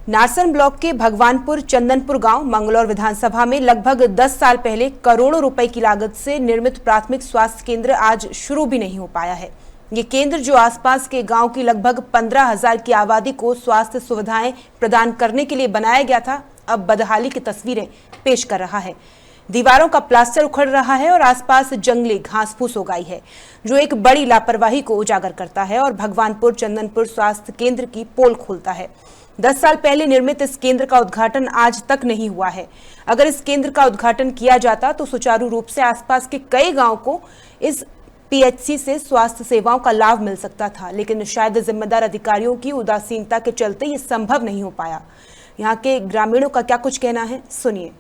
Narsan block के भगवानपुर चंदनपुर गांव मंगलौर विधानसभा में लगभग 10 साल पहले करोड़ों रुपए की लागत से निर्मित प्राथमिक स्वास्थ्य केंद्र आज शुरू भी नहीं हो पाया है। ये केंद्र जो आसपास के गांव की लगभग 15,000 की आबादी को स्वास्थ्य सुविधाएं प्रदान करने के लिए बनाया गया था, अब बदहाली की तस्वीरें पेश कर रहा है। दीवारों का प्लास्टर उखड़ रहा है और आसपास जंगली घास फूस उगाई है, जो एक बड़ी लापरवाही को उजागर करता है और भगवानपुर चंदनपुर स्वास्थ्य केंद्र की पोल खोलता है। 10 साल पहले निर्मित इस केंद्र का उद्घाटन आज तक नहीं हुआ है। अगर इस केंद्र का उद्घाटन किया जाता तो सुचारू रूप से आसपास के कई गांव को इस पीएचसी से स्वास्थ्य सेवाओं का लाभ मिल सकता था, लेकिन शायद जिम्मेदार अधिकारियों की उदासीनता के चलते ये संभव नहीं हो पाया। यहाँ के ग्रामीणों का क्या कुछ कहना है, सुनिए।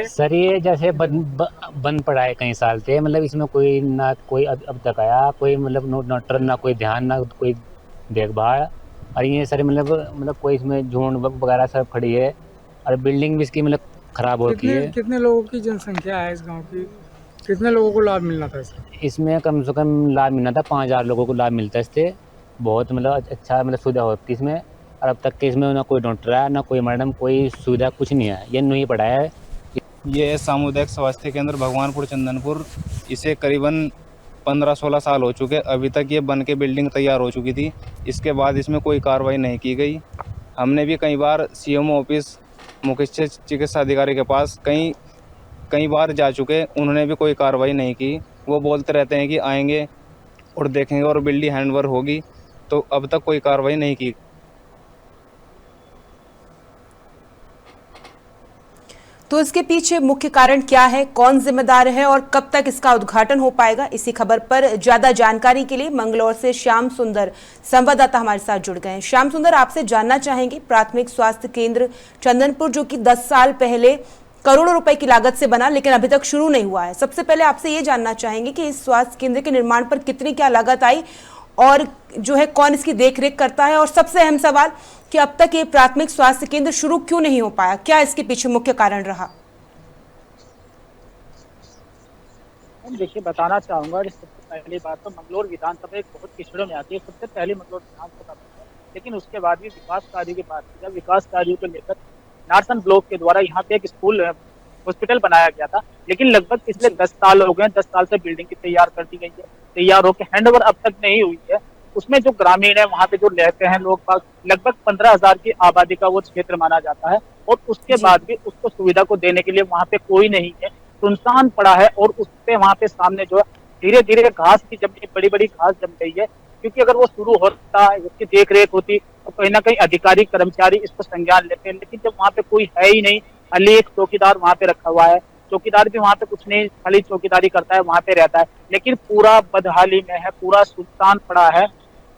सर ये जैसे बंद पड़ा है कई साल से, मतलब इसमें कोई ना कोई अब तक आया, कोई मतलब नोटर ना कोई ध्यान ना कोई देखभाल। और ये सर मतलब कोई इसमें झुंड वगैरह सब खड़ी है और बिल्डिंग भी इसकी मतलब खराब हो रखी है। कितने लोगों की जनसंख्या है इस गांव की? कितने लोगों को लाभ मिलना था इसमें कम से कम लाभ मिलना था, 5,000 लोगों को लाभ मिलता है इससे। बहुत मतलब अच्छा मतलब सुविधा होती है इसमें, और अब तक के इसमें ना कोई डॉक्टर है ना कोई मैडम, कोई सुविधा कुछ नहीं है। ये नहीं पड़ा है। ये सामुदायिक स्वास्थ्य केंद्र भगवानपुर चंदनपुर, इसे करीबन 15-16 साल हो चुके। अभी तक ये बन के बिल्डिंग तैयार हो चुकी थी, इसके बाद इसमें कोई कार्रवाई नहीं की गई। हमने भी कई बार सीएमओ ऑफिस, मुख्य चिकित्सा अधिकारी के पास कई बार जा चुके, उन्होंने भी कोई कार्रवाई नहीं की। वो बोलते रहते हैं कि आएंगे और देखेंगे और बिल्डिंग हैंडओवर होगी, तो अब तक कोई कार्रवाई नहीं की। तो इसके पीछे मुख्य कारण क्या है, कौन जिम्मेदार है और कब तक इसका उद्घाटन हो पाएगा, इसी खबर पर ज्यादा जानकारी के लिए मंगलौर से श्याम सुंदर संवाददाता हमारे साथ जुड़ गए हैं। श्याम सुंदर, आपसे जानना चाहेंगे, प्राथमिक स्वास्थ्य केंद्र चंदनपुर जो कि 10 साल पहले करोड़ों रुपए की लागत से बना लेकिन अभी तक शुरू नहीं हुआ है, सबसे पहले आपसे ये जानना चाहेंगे कि इस स्वास्थ्य केंद्र के निर्माण पर कितनी क्या लागत आई और जो है कौन इसकी देखरेख करता है, और सबसे अहम सवाल कि अब तक ये प्राथमिक स्वास्थ्य केंद्र शुरू क्यों नहीं हो पाया, क्या इसके पीछे मुख्य कारण रहा? देखिए, बताना चाहूंगा कि सबसे पहली बात तो मंगलौर विधानसभा एक बहुत पिछड़ों में आती है, सबसे पहले मंगलौर विधानसभा है। लेकिन उसके बाद भी विकास कार्यों की बात की जाए, विकास कार्यों को लेकर नारसन ब्लॉक के द्वारा यहाँ पे एक स्कूल हॉस्पिटल बनाया गया था, लेकिन लगभग पिछले 10 साल हो गए, 10 साल से बिल्डिंग की तैयार कर दी गई है, तैयार होकर हैंडओवर अब तक नहीं हुई है। उसमें जो ग्रामीण है वहाँ पे जो रहते हैं लोग पास, लगभग 15,000 की आबादी का वो क्षेत्र माना जाता है, और उसके बाद भी उसको सुविधा को देने के लिए वहाँ पे कोई नहीं है, सुनसान पड़ा है। और उस पे वहाँ पे सामने जो है धीरे धीरे घास की जमी, बड़ी बड़ी घास जम गई है, क्योंकि अगर वो शुरू होता है, उसकी देख रेख होती तो कहीं ना कहीं अधिकारी कर्मचारी इसको संज्ञान लेते हैं। लेकिन जब वहाँ पे कोई है ही नहीं, खाली एक चौकीदार वहाँ पे रखा हुआ है, चौकीदार भी वहाँ पे कुछ नहीं, खाली चौकीदारी करता है, वहाँ पे रहता है, लेकिन पूरा बदहाली में है, पूरा सुनसान पड़ा है।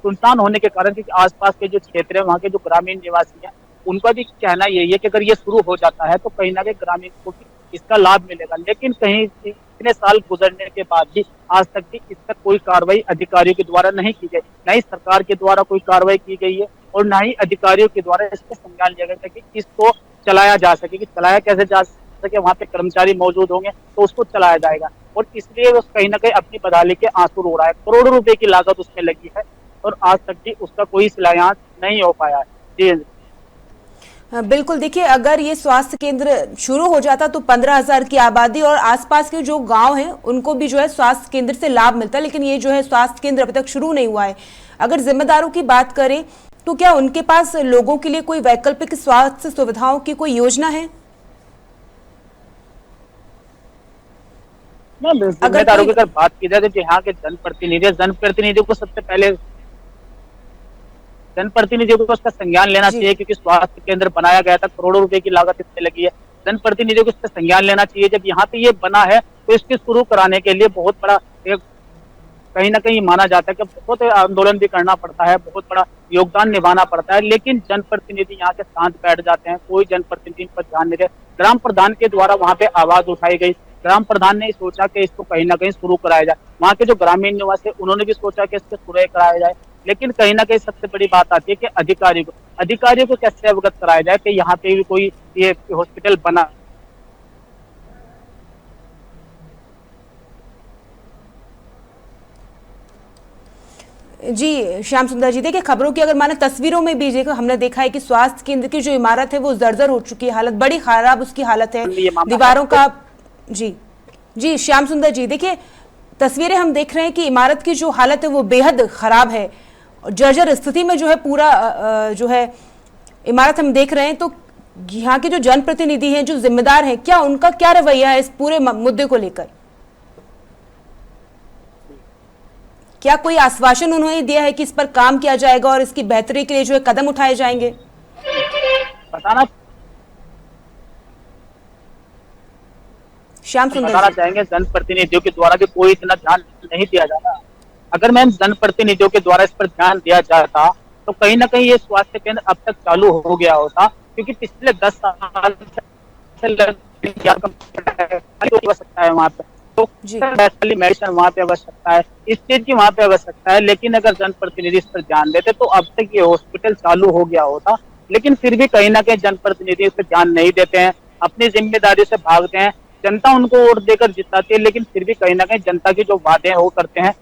सुनसान होने के कारण क्योंकि आसपास के जो क्षेत्र है, वहाँ के जो ग्रामीण निवासी हैं, उनका भी कहना यही है कि अगर ये शुरू हो जाता है तो कहीं ना कहीं ग्रामीण को भी इसका लाभ मिलेगा। लेकिन कहीं इतने साल गुजरने के बाद भी आज तक भी इस पर कोई कार्रवाई अधिकारियों के द्वारा नहीं की गई, न ही सरकार के द्वारा कोई कार्रवाई की गई है और न ही अधिकारियों के द्वारा इस पर संज्ञान लिया गया कि इसको चलाया जा सके। कि चलाया कैसे जा सके, वहाँ पे कर्मचारी मौजूद होंगे तो उसको चलाया जाएगा, और इसलिए वो कहीं ना कहीं अपनी बदहाली के आंसू रो रहा है। करोड़ों रुपए की लागत उसमें लगी है और आज तक भी उसका कोई शिलान्यास नहीं हो पाया है। जी बिल्कुल, देखिए, अगर ये स्वास्थ्य केंद्र शुरू हो जाता तो 15,000 की आबादी और आसपास के जो गांव हैं उनको भी जो है स्वास्थ्य केंद्र से लाभ मिलता है, लेकिन ये जो है स्वास्थ्य केंद्र अभी तक शुरू नहीं हुआ है। अगर जिम्मेदारों की बात करें तो क्या उनके पास लोगों के लिए कोई वैकल्पिक स्वास्थ्य सुविधाओं की कोई योजना है? जिम्मेदारों की अगर बात की जाए तो यहाँ के जनप्रतिनिधियों को सबसे पहले जनप्रतिनिधियों को उसका संज्ञान लेना चाहिए, क्योंकि स्वास्थ्य केंद्र बनाया गया था, करोड़ों रुपए की लागत इसमें लगी है। जनप्रतिनिधियों को इसका संज्ञान लेना चाहिए। जब यहाँ पे ये बना है तो इसके शुरू कराने के लिए बहुत बड़ा एक कहीं ना कहीं माना जाता है कि बहुत आंदोलन भी करना पड़ता है, बहुत बड़ा योगदान निभाना पड़ता है, लेकिन जनप्रतिनिधि यहाँ के शांत बैठ जाते हैं, कोई जनप्रतिनिधि पर ध्यान नहीं दे। ग्राम प्रधान के द्वारा वहाँ पे आवाज उठाई गई, ग्राम प्रधान ने सोचा कि इसको कहीं ना कहीं शुरू कराया जाए। वहाँ के जो ग्रामीण निवासी है उन्होंने भी सोचा कि इसको शुरू कराया जाए, लेकिन कहीं ना कहीं सबसे बड़ी बात आती है कि अधिकारियों को कैसे अवगत कराया जाए कि यहाँ पे भी कोई ये हॉस्पिटल बना। जी श्याम सुंदर जी, देखिए खबरों की अगर माने तस्वीरों में भी देखो, हमने देखा है कि स्वास्थ्य केंद्र की जो इमारत है वो जर्जर हो चुकी है, हालत बड़ी खराब उसकी हालत है, ये मामला दीवारों का। जी श्याम सुंदर जी, देखिए तस्वीरें हम देख रहे हैं कि इमारत की जो हालत है वो बेहद खराब है, जर्जर स्थिति में जो है पूरा जो है इमारत हम देख रहे हैं। तो यहाँ के जो जनप्रतिनिधि हैं, जो जिम्मेदार हैं, क्या उनका क्या रवैया है इस पूरे मुद्दे को लेकर? क्या कोई आश्वासन उन्होंने दिया है कि इस पर काम किया जाएगा और इसकी बेहतरी के लिए जो है कदम उठाए जाएंगे? श्याम सुंदर बताना चाहेंगे जनप्रतिनिधियों के द्वारा भी कोई इतना ध्यान नहीं दिया जाता। अगर मैम जनप्रतिनिधियों के द्वारा इस पर ध्यान दिया जाता तो कहीं ना कहीं ये स्वास्थ्य केंद्र अब तक चालू हो गया होता, क्योंकि पिछले 10 साल से आवश्यकता है वहाँ पे, तो मेडिसिन वहाँ पे आवश्यकता है, इस चीज की वहाँ पे आवश्यकता है। लेकिन अगर जनप्रतिनिधि इस पर ध्यान देते तो अब तक ये हॉस्पिटल चालू हो गया होता। लेकिन फिर भी कहीं ना कहीं जनप्रतिनिधि इस पर ध्यान नहीं देते हैं, अपनी जिम्मेदारी से भागते हैं। जनता उनको वोट देकर जिताती है, लेकिन फिर भी कहीं ना कहीं जनता के जो वादे हैं वो करते हैं।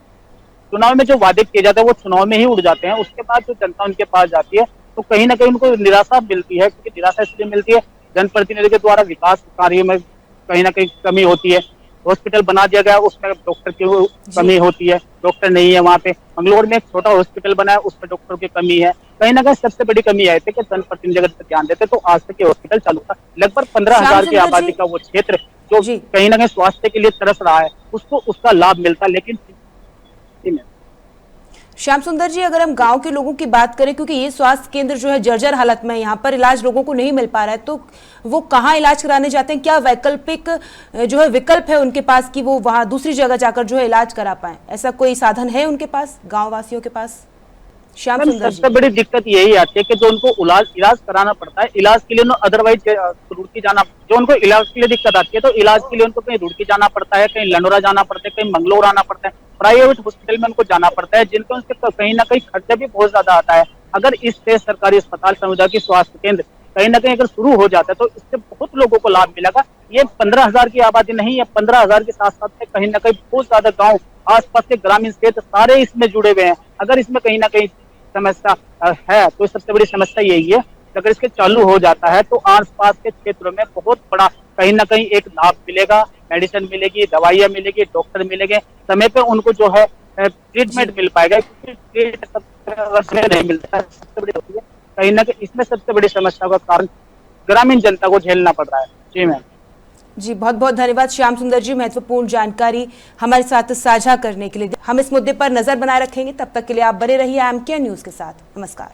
चुनाव में जो वादे किए जाते हैं वो चुनाव में ही उड़ जाते हैं। उसके बाद जो जनता उनके पास जाती है तो कहीं ना कहीं उनको निराशा मिलती है, क्योंकि निराशा इसलिए मिलती है जनप्रतिनिधि के द्वारा विकास कार्य में कहीं ना कहीं कमी होती है। हॉस्पिटल बना दिया गया, उसमें डॉक्टर की कमी होती है, डॉक्टर नहीं है वहाँ पे। मंगलोर में एक छोटा हॉस्पिटल बना है, उसमें डॉक्टर की कमी है। कहीं ना कहीं सबसे बड़ी कमी आई थी कि जनप्रतिनिधि अगर ध्यान देते तो आज तक ये हॉस्पिटल चालू था। लगभग 15,000 की आबादी का वो क्षेत्र जो कहीं ना कहीं स्वास्थ्य के लिए तरस रहा है, उसको उसका लाभ मिलता। लेकिन श्याम सुंदर जी, अगर हम गांव के लोगों की बात करें, क्योंकि ये स्वास्थ्य केंद्र जो है जर्जर हालत में, यहाँ पर इलाज लोगों को नहीं मिल पा रहा है, तो वो कहाँ इलाज कराने जाते हैं? क्या वैकल्पिक जो है विकल्प है उनके पास कि वो वहां दूसरी जगह जाकर जो है इलाज करा पाए? ऐसा कोई साधन है उनके पास, गाँव वासियों के पास? श्याम सुंदर जी, सबसे बड़ी दिक्कत यही आती है कि जो उनको इलाज कराना पड़ता है, इलाज के लिए अदरवाइज रुड़की जाना, जो उनको इलाज के लिए दिक्कत आती है तो इलाज के लिए उनको कहीं रुड़की जाना पड़ता है, कहीं लंडोरा जाना पड़ता है, कहीं मंगलोर आना पड़ता है, प्राइवेट हॉस्पिटल में उनको जाना पड़ता है, जिनको उनके कहीं ना कहीं खर्चा भी बहुत ज्यादा आता है। अगर इस सरकारी अस्पताल सामुदायिक स्वास्थ्य केंद्र कहीं ना कहीं अगर शुरू हो जाता है तो इससे बहुत लोगों को लाभ मिलेगा। ये 15,000 की आबादी नहीं है, 15,000 के साथ साथ कहीं ना कहीं बहुत ज्यादा गाँव, आसपास के ग्रामीण क्षेत्र सारे इसमें जुड़े हुए हैं। अगर इसमें कहीं ना कहीं समस्या है तो सबसे बड़ी समस्या यही है, अगर इसके चालू हो जाता है तो आसपास के क्षेत्रों में बहुत बड़ा कहीं ना कहीं एक लाभ मिलेगा, मेडिसिन मिलेगी, दवाइयाँ मिलेगी, डॉक्टर मिलेंगे, समय पे उनको जो है ट्रीटमेंट मिल पाएगा, क्योंकि समय नहीं मिलता है। सबसे बड़ी होती है कहीं ना कहीं इसमें सबसे बड़ी समस्या का कारण ग्रामीण जनता को झेलना पड़ रहा है। जी मैम। जी बहुत बहुत धन्यवाद श्याम सुंदर जी, महत्वपूर्ण जानकारी हमारे साथ साझा करने के लिए। हम इस मुद्दे पर नजर बनाए रखेंगे, तब तक के लिए आप बने रहिए एमके न्यूज के साथ। नमस्कार।